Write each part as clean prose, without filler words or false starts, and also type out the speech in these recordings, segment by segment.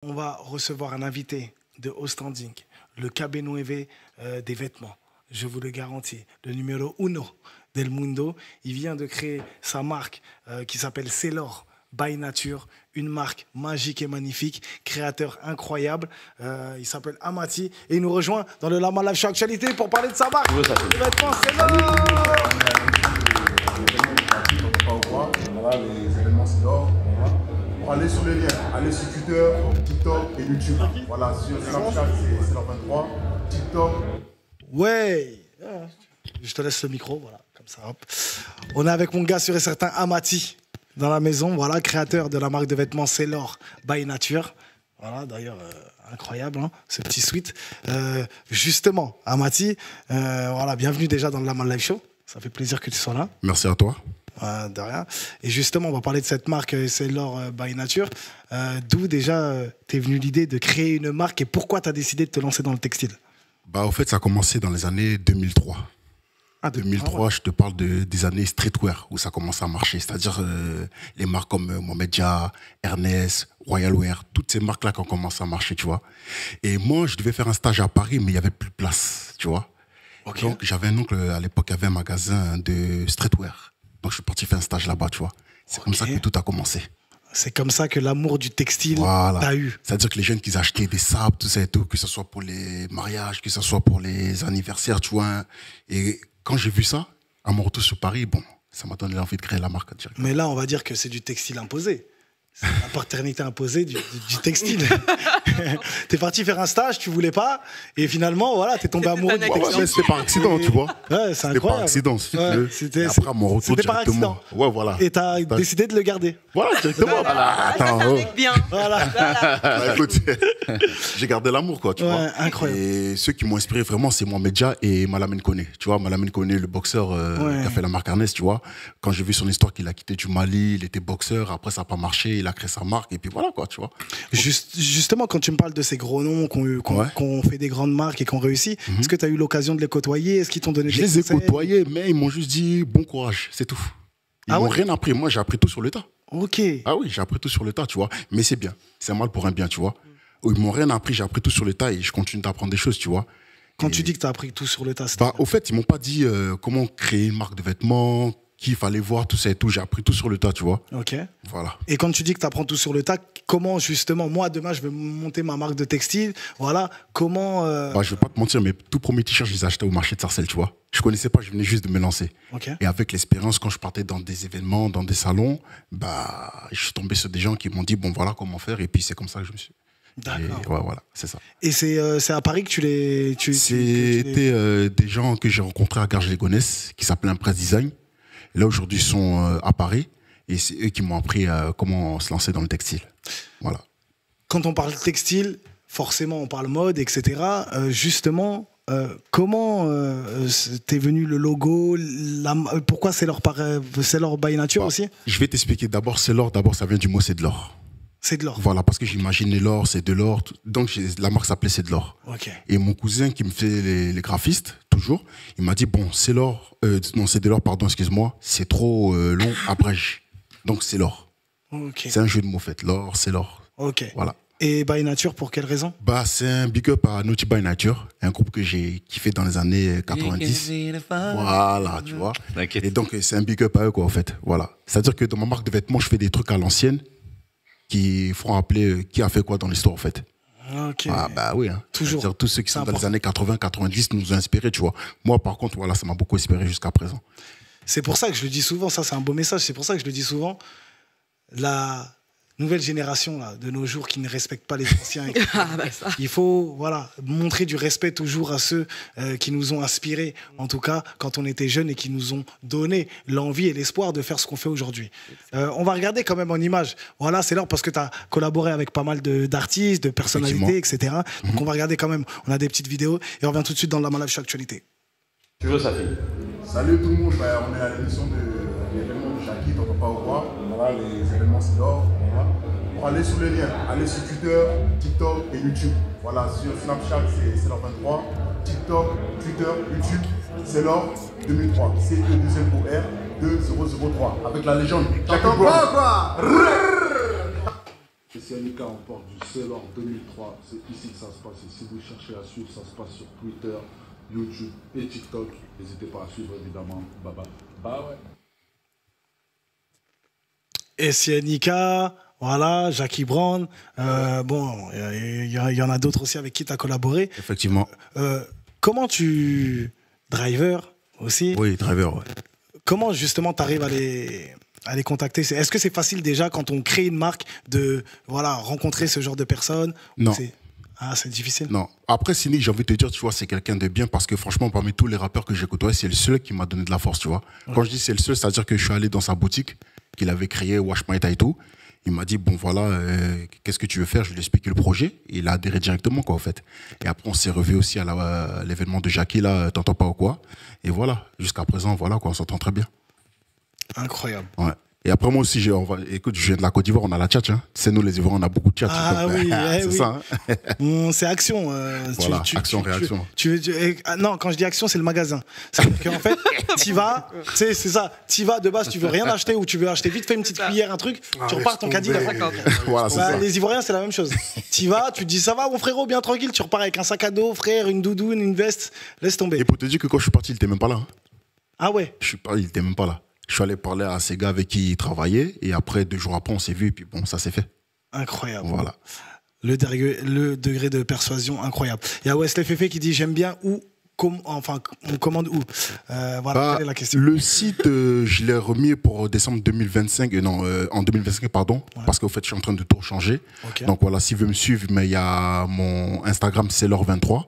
On va recevoir un invité de haut standing, le KB9 des vêtements. Je vous le garantis, le numéro uno del mundo. Il vient de créer sa marque qui s'appelle Celor by Nature, une marque magique et magnifique, créateur incroyable. Il s'appelle Amati et il nous rejoint dans le Lama Live Show Actualité pour parler de sa marque. Les vêtements Celor. Voilà, les événements Celor. Pour aller sur les liens, allez sur Twitter, TikTok et YouTube. Voilà, sur Snapchat, c'est Celor23, TikTok. Ouais. Je te laisse le micro, voilà, comme ça, hop. On est avec mon gars sûr et certain, Amati, dans la maison, voilà, créateur de la marque de vêtements Celor by Nature. Voilà, d'ailleurs, incroyable, hein, ce petit suite. Justement, Amati, voilà, bienvenue déjà dans le Lama Live Show. Ça fait plaisir que tu sois là. Merci à toi. De rien. Et justement, on va parler de cette marque Celor by Nature. D'où déjà t'es venu l'idée de créer une marque et pourquoi tu as décidé de te lancer dans le textile? Bah, au fait, ça a commencé dans les années 2003. Ah, 2003, je te parle des années streetwear où ça commence à marcher. C'est-à-dire les marques comme Mohamed Dia, Ernest, Royal Wear, toutes ces marques-là qui ont commencé à marcher, tu vois. Et moi, je devais faire un stage à Paris, mais il n'y avait plus de place, tu vois. Okay. Donc, j'avais un oncle, à l'époque, qui avait un magasin de streetwear. Donc, je suis parti faire un stage là-bas, tu vois. C'est comme ça que tout a commencé. C'est comme ça que l'amour du textile t'a eu. C'est-à-dire que les jeunes qui achetaient des sapes, tout ça et tout, que ce soit pour les mariages, que ce soit pour les anniversaires, tu vois. Et quand j'ai vu ça, à mon retour sur Paris, bon, ça m'a donné envie de créer la marque. Mais là, on va dire que c'est du textile imposé. C'est la paternité imposée du textile. T'es parti faire un stage, tu voulais pas, et finalement, voilà, t'es tombé amoureux du textile. Ouais, c'était par accident, tu vois. Ouais, c'est incroyable. C'était par accident, si tu veux. C'était après, à mon retour par accident. Ouais, voilà. Et t'as décidé de le garder. Voilà, directement. Voilà. Attends, ça fait bien. Voilà. Bah, écoute, j'ai gardé l'amour, quoi, tu vois. Incroyable. Et ceux qui m'ont inspiré vraiment, c'est Mohamed Dia et Malamine Koné. Tu vois, Malamine Koné, le boxeur qui a fait la marque Ernest, tu vois. Quand j'ai vu son histoire qu'il a quitté du Mali, il était boxeur, après ça n'a pas marché, il a créé sa marque, et puis voilà, quoi, tu vois. Justement, quand tu me parles de ces gros noms qu'on fait des grandes marques et qu'on réussit, est-ce que tu as eu l'occasion de les côtoyer? Est-ce qu'ils t'ont donné des conseils? Je les ai côtoyés, mais ils m'ont juste dit bon courage, c'est tout. Ils m'ont rien appris. Moi, j'ai appris tout sur le tas. Ok. Ah oui, j'ai appris tout sur le tas, tu vois. Mais c'est bien. C'est un mal pour un bien, tu vois. Ils m'ont rien appris, j'ai appris tout sur le tas et je continue d'apprendre des choses, tu vois. Quand tu dis que tu as appris tout sur le tas, bah, au fait, ils m'ont pas dit comment créer une marque de vêtements, qu'il fallait voir, tout ça et tout. J'ai appris tout sur le tas, tu vois. Ok. Voilà. Et quand tu dis que tu apprends tout sur le tas, comment justement, moi demain je vais monter ma marque de textile, voilà, comment... Bah, je vais pas te mentir, mes tout premiers t-shirts, je les ai achetés au marché de Sarcelles, tu vois. Je connaissais pas, je venais juste de me lancer. Okay. Et avec l'expérience, quand je partais dans des événements, dans des salons, bah, je suis tombé sur des gens qui m'ont dit, bon, voilà comment faire. Et puis c'est comme ça que je me suis... D'accord. Ouais, voilà, c'est ça. Et c'est à Paris que tu les... C'était des gens que j'ai rencontrés à Garges-les-Gonesse, qui s'appelaient Impress Design. Et là, aujourd'hui, ils sont à Paris. Et c'est eux qui m'ont appris comment se lancer dans le textile. Voilà. Quand on parle textile, forcément, on parle mode, etc. Justement, comment t'es venu le logo, pourquoi Celor by Nature aussi? Je vais t'expliquer. D'abord, Celor, ça vient du mot c'est de l'or. C'est de l'or. Voilà, parce que j'imaginais l'or, c'est de l'or. Donc, la marque s'appelait c'est de l'or. Okay. Et mon cousin qui me fait les graphistes, toujours, il m'a dit, bon, c'est l'or, non, c'est de l'or, pardon, excuse-moi, c'est trop long, abrège. Donc, c'est l'or. Okay. C'est un jeu de mots fait. L'or, c'est l'or. Ok. Voilà. Et by Nature, pour quelle raison? Bah, c'est un big up à Naughty by Nature, un groupe que j'ai kiffé dans les années 90. Voilà, tu vois. Et donc, c'est un big up à eux, quoi, en fait. Voilà. C'est-à-dire que dans ma marque de vêtements, je fais des trucs à l'ancienne qui feront appeler qui a fait quoi dans l'histoire, en fait. Ok. Ah, bah oui. Hein. Toujours. Tous ceux qui sont dans les années 80, 90 nous ont inspirés, tu vois. Moi, par contre, voilà, ça m'a beaucoup inspiré jusqu'à présent. C'est pour ça que je le dis souvent, ça c'est un beau message, c'est pour ça que je le dis souvent, la nouvelle génération là, de nos jours qui ne respecte pas les anciens, il faut montrer du respect toujours à ceux qui nous ont inspirés, en tout cas quand on était jeunes et qui nous ont donné l'envie et l'espoir de faire ce qu'on fait aujourd'hui. On va regarder quand même en image, voilà, c'est l'heure parce que tu as collaboré avec pas mal d'artistes, de personnalités, etc. Donc on va regarder quand même, on a des petites vidéos et on revient tout de suite dans le Lama Live Show Actualité. Tu veux ça fait. Salut tout le monde, on est à l'émission de l'événement de Jackie, t'entends pas ou quoi. Voilà, les événements Celor. Voilà. Pour aller sur les liens, allez sur Twitter, TikTok et YouTube. Voilà, sur Snapchat c'est Celor23, TikTok, Twitter, YouTube, Celor 2003. C'est le deuxième OR 2003. Avec la légende. T'entends pas quoi? Si Annika emporte du Sailor 2003, c'est ici que ça se passe. Et si vous cherchez à suivre, ça se passe sur Twitter, YouTube et TikTok. N'hésitez pas à suivre évidemment. Bye bye. Bah ouais. Et si Annika, voilà, Jackie Brown. Bon, il y en a d'autres aussi avec qui tu as collaboré. Effectivement. Comment tu... Driver aussi. Oui, Driver, ouais. Comment justement tu arrives à les contacter? Est-ce que c'est facile déjà quand on crée une marque de rencontrer ce genre de personnes? Non. C'est difficile? Non. Après, Cynic, j'ai envie de te dire, tu vois, c'est quelqu'un de bien parce que franchement, parmi tous les rappeurs que j'ai côtoyés, c'est le seul qui m'a donné de la force, tu vois. Ouais. Quand je dis c'est le seul, c'est-à-dire que je suis allé dans sa boutique qu'il avait créée, Wash My Thai et tout. Il m'a dit, bon voilà, qu'est-ce que tu veux faire? Je lui ai expliqué le projet. Et il a adhéré directement, quoi, en fait. Et après, on s'est revu aussi à l'événement de Jackie, là, t'entends pas ou quoi. Et voilà, jusqu'à présent, voilà, quoi, on s'entend très bien. Incroyable. Ouais. Et après, moi aussi, écoute, je viens de la Côte d'Ivoire, on a la tchatch. Hein. C'est nous, les Ivoiriens, on a beaucoup de tchatch. Ah donc, oui, c'est oui. ça. Hein. C'est action. Voilà, action, réaction. Non, quand je dis action, c'est le magasin. C'est-à-dire qu'en fait, t'y vas, c'est ça. T'y vas de base, tu veux rien acheter ou tu veux acheter vite fait une petite cuillère, un truc, tu repars, ton caddie, il a 50. Voilà, c'est ça. Les Ivoiriens, c'est la même chose. T'y vas, tu te dis, ça va, mon frérot, bien tranquille, tu repars avec un sac à dos, frère, une doudoune, une veste, laisse tomber. Et pour te dire que quand je suis parti, il était même pas là. Hein. Ah ouais? Il était même pas là. Je suis allé parler à ces gars avec qui il travaillait et après, 2 jours après, on s'est vu et puis bon, ça s'est fait. Incroyable. Voilà. Le degré de persuasion, incroyable. Il y a Wesley Fefe qui dit, j'aime bien où, on commande où? Voilà, quelle est la question? Le site, je l'ai remis pour décembre 2025, en 2025, pardon, ouais. Parce qu'au fait, je suis en train de tout changer. Okay. Donc voilà, s'il veut me suivre, mais il y a mon Instagram, Sailor23.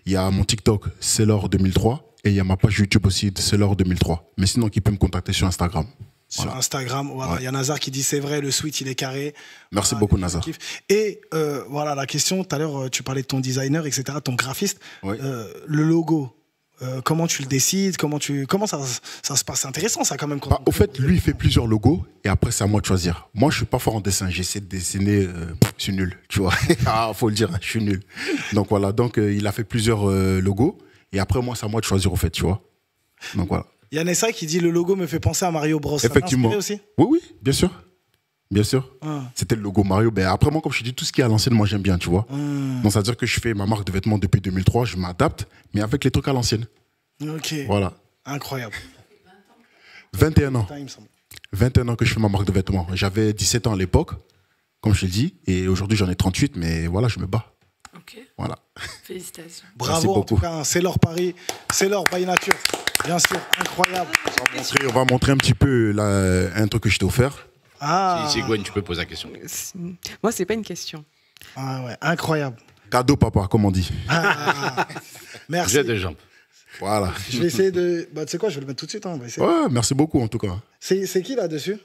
Il y a mon TikTok, Sailor2003. Et il y a ma page YouTube aussi, Sailor 2003. Mais sinon, qui peut me contacter sur Instagram. Sur Instagram, voilà. Il y a Nazar qui dit c'est vrai, le sweat il est carré. Merci beaucoup Nazar. Et voilà la question, tout à l'heure tu parlais de ton designer, etc., ton graphiste. Oui. Le logo, comment tu le décides, comment ça se passe? C'est intéressant ça quand même. Au fait, lui il fait plusieurs logos et après c'est à moi de choisir. Moi je suis pas fort en dessin, j'essaie de dessiner, je suis nul, tu vois. Faut le dire, je suis nul. Donc voilà, il a fait plusieurs logos. Et après, moi, c'est à moi de choisir, au fait, tu vois. Donc, voilà. Il y a Nessa qui dit le logo me fait penser à Mario Bros. Effectivement. Ça aussi? Oui, bien sûr. Bien sûr. C'était le logo Mario. Ben, après, moi, comme je te dis, tout ce qui est à l'ancienne, moi, j'aime bien, tu vois. Donc, ça veut dire que je fais ma marque de vêtements depuis 2003, je m'adapte, mais avec les trucs à l'ancienne. Ok. Voilà. Incroyable. 21 ans. 21 ans que je fais ma marque de vêtements. J'avais 17 ans à l'époque, comme je te le dis, et aujourd'hui, j'en ai 38, mais voilà, je me bats. Ok. Voilà. Félicitations. Bravo en tout cas, c'est leur Paris, c'est leur by nature. Bien sûr, incroyable. On va montrer un petit peu un truc que je t'ai offert. Si Gwen, tu peux poser la question. Moi, c'est pas une question. Ah ouais, incroyable. Cadeau papa, comme on dit. Merci. J'ai des jambes. Voilà. Je vais essayer de... tu sais quoi, je vais le mettre tout de suite. Hein, ouais, merci beaucoup en tout cas. C'est qui là-dessus?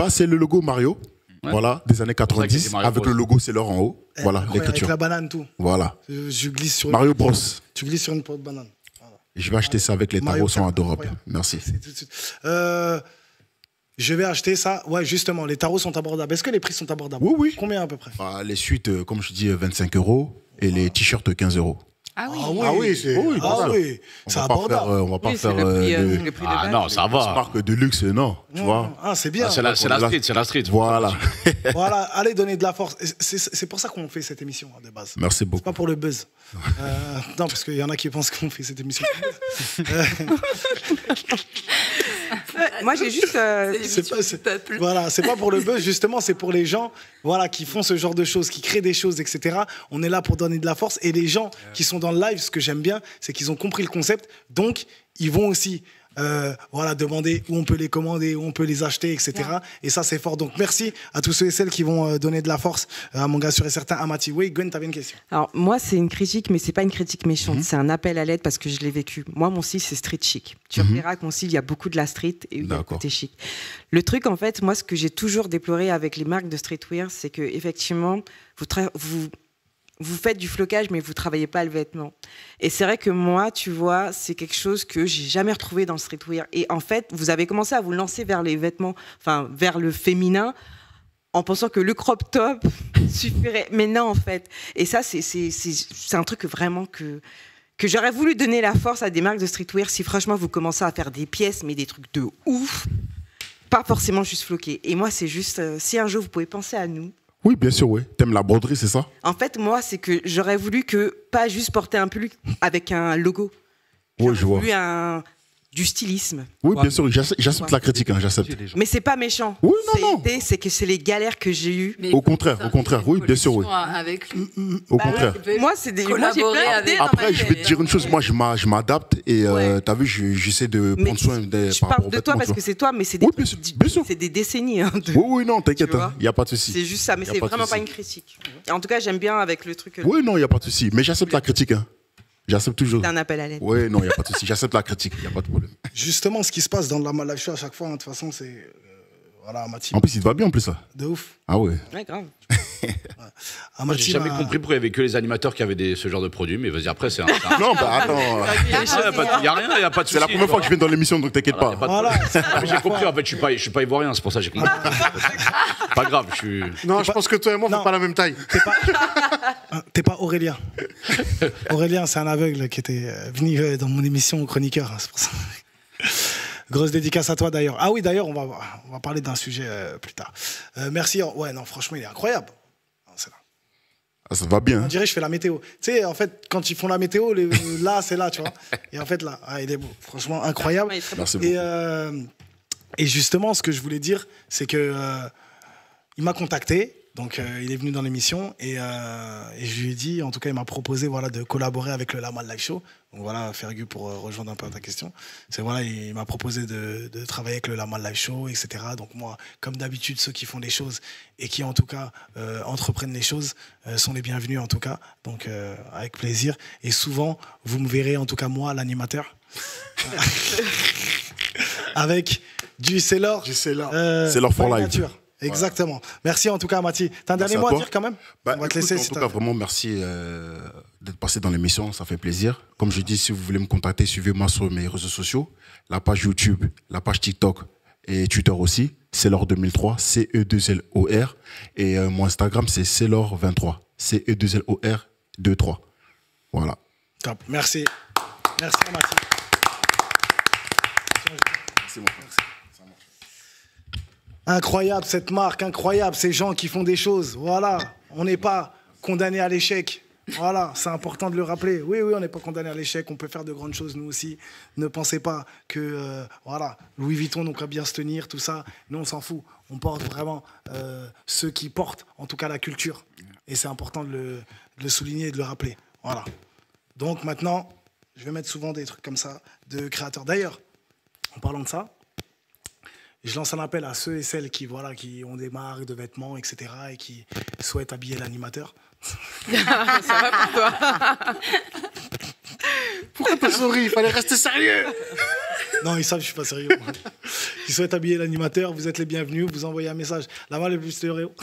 C'est le logo Mario. Ouais. Voilà, des années 90, avec le logo Sailor en haut. Voilà, l'écriture. Avec la banane, tout. Voilà. Je glisse sur Mario Bros. Tu glisses sur une peau de banane. Voilà. Je vais acheter ça avec les tarots, sont adorables. Merci. Tout de suite. Je vais acheter ça. Ouais, justement, les tarots sont abordables. Est-ce que les prix sont abordables? Oui. Combien à peu près? Les suites, comme je dis, 25 € et les t-shirts 15 €. Ah oui, c'est abordable. On va pas faire le prix de non, ça va. Marque de luxe, non, tu vois. C'est bien. C'est la street. Voilà. Voilà, allez donner de la force. C'est pour ça qu'on fait cette émission de base. Merci beaucoup. C'est pas pour le buzz. Non, parce qu'il y en a qui pensent qu'on fait cette émission pour le buzz. Moi, j'ai juste... Voilà, c'est pas pour le buzz, justement, c'est pour les gens qui font ce genre de choses, qui créent des choses, etc. On est là pour donner de la force. Et les gens qui sont dans le live, ce que j'aime bien, c'est qu'ils ont compris le concept. Donc, ils vont aussi demander où on peut les commander, où on peut les acheter, etc. Ouais. Et ça, c'est fort. Donc, merci à tous ceux et celles qui vont donner de la force à mon gars sûr et certain, à Mati. Oui, Gwen, t'avais une question. Alors, moi, c'est une critique, mais c'est pas une critique méchante. C'est un appel à l'aide parce que je l'ai vécu. Moi, mon style, c'est street chic. Tu verras que mon style, il y a beaucoup de la street et il y a le côté chic. Le truc, en fait, moi, ce que j'ai toujours déploré avec les marques de streetwear, c'est que effectivement, vous faites du flocage, mais vous travaillez pas le vêtement. Et c'est vrai que moi, tu vois, c'est quelque chose que j'ai jamais retrouvé dans le streetwear. Et en fait, vous avez commencé à vous lancer vers les vêtements, enfin, vers le féminin, en pensant que le crop top suffirait. Mais non, en fait. Et ça, c'est un truc vraiment que j'aurais voulu donner la force à des marques de streetwear si franchement vous commencez à faire des pièces, mais des trucs de ouf, pas forcément juste floqués. Et moi, c'est juste, si un jour vous pouvez penser à nous, Oui, bien sûr, oui. T'aimes la broderie, c'est ça? En fait, moi, c'est que j'aurais voulu que, pas juste porter un pull avec un logo. Oui, je vois. Voulu du stylisme. Oui, bien sûr, j'accepte la critique, hein, j'accepte. Mais c'est pas méchant. Oui, non. C'est que c'est les galères que j'ai eues. Au contraire, oui, bien sûr, oui. Avec lui. Au contraire. Moi, c'est des. Après, je vais te dire une chose, moi, je m'adapte et t'as vu, j'essaie de prendre soin des. Je parle de toi parce que c'est toi, mais c'est des. Bien sûr. C'est des décennies. Oui, non, t'inquiète, il n'y a pas de souci. C'est juste ça, mais c'est vraiment pas une critique. En tout cas, j'aime bien avec le truc. Oui, non, il n'y a pas de souci. Mais j'accepte la critique, hein. J'accepte toujours. C'est un appel à l'aide. Oui, non, il n'y a pas de souci. J'accepte la critique, il n'y a pas de problème. Justement, ce qui se passe dans la live show à chaque fois, de toute façon, c'est. Voilà, Amati. En plus, il te va bien en plus, ça. De ouf. Ah ouais. Ouais, grave. Moi, j'ai jamais compris pourquoi il n'y avait que les animateurs qui avaient ce genre de produit, mais vas-y, après, c'est un. Non, bah attends. Il n'y a rien, il n'y a pas de souci. C'est la première fois que je viens dans l'émission, donc t'inquiète pas. Voilà. J'ai compris, en fait, je suis pas ivoirien, c'est pour ça que j'ai compris. Pas grave, je suis. Non, je pense que toi et moi, on fait pas la même taille. T'es pas Aurélien. Aurélien, c'est un aveugle qui était venu dans mon émission chroniqueur. C'est pour ça. Grosse dédicace à toi d'ailleurs. Ah oui, d'ailleurs, on va parler d'un sujet plus tard. Merci. Ouais, non, franchement, il est incroyable. Ah, ça va bien. On dirait que je fais la météo. Tu sais, en fait, quand ils font la météo, là, c'est là, tu vois. Et en fait, là, il est beau. Franchement, incroyable. Merci beaucoup. Et justement, ce que je voulais dire, c'est que il m'a contacté. Donc, il est venu dans l'émission et je lui ai dit, en tout cas, il m'a proposé de collaborer avec le Lamal Live Show. Donc voilà, Fergus, pour rejoindre un peu ta question. Il m'a proposé de travailler avec le Lamal Live Show, etc. Donc moi, comme d'habitude, ceux qui font les choses et qui, en tout cas, entreprennent les choses sont les bienvenus, en tout cas. Donc, avec plaisir. Et souvent, vous me verrez, en tout cas, moi, l'animateur. avec du Sailor. C'est leur for life. Nature. Exactement. Merci en tout cas, Mathie. T'as un dernier mot à dire quand même? On va te laisser. En tout cas, vraiment, merci d'être passé dans l'émission. Ça fait plaisir. Comme je dis, si vous voulez me contacter, suivez-moi sur mes réseaux sociaux. La page YouTube, la page TikTok et Twitter aussi. Sailor 2003, CE2LOR. Et mon Instagram, c'est Sailor23. CE2LOR 23. Voilà. Top. Merci. Merci, Mathie. C'est moi. Merci. Incroyable cette marque, incroyable ces gens qui font des choses. Voilà, on n'est pas condamné à l'échec. Voilà, c'est important de le rappeler. Oui, on n'est pas condamné à l'échec. On peut faire de grandes choses nous aussi. Ne pensez pas que Louis Vuitton donc à bien se tenir, tout ça. Nous on s'en fout. On porte vraiment ceux qui portent, en tout cas la culture. Et c'est important de le souligner et de le rappeler. Voilà. Donc maintenant, je vais mettre souvent des trucs comme ça de créateurs. D'ailleurs, en parlant de ça. Je lance un appel à ceux et celles qui ont des marques de vêtements, etc. et qui souhaitent habiller l'animateur. Ça va pour toi. Pourquoi t'as souri? Il fallait rester sérieux. Non, ils savent que je suis pas sérieux. Qui souhaitent habiller l'animateur, vous êtes les bienvenus. Vous envoyez un message. La main le plus stéréo.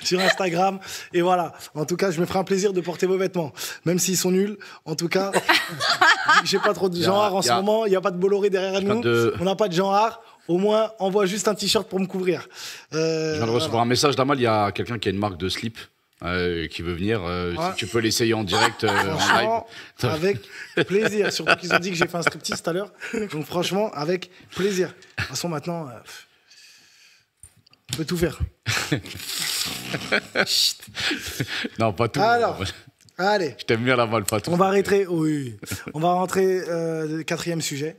Sur Instagram. Et voilà. En tout cas, je me ferai un plaisir de porter vos vêtements. Même s'ils sont nuls. En tout cas, j'ai pas trop de genre en ce moment. Il n'y a pas de Bolloré derrière nous. On n'a pas de genre. Au moins, envoie juste un t-shirt pour me couvrir. Je viens de recevoir un message d'Amal. Il y a quelqu'un qui a une marque de slip qui veut venir. Si tu peux l'essayer en direct, en live. Avec plaisir. Surtout qu'ils ont dit que j'ai fait un striptease tout à l'heure. Donc franchement, avec plaisir. De toute façon, maintenant... on peut tout faire. Non, pas tout. Alors, allez. Je t'aime bien la balle, pas tout. On va rentrer, oui. On va rentrer le quatrième sujet.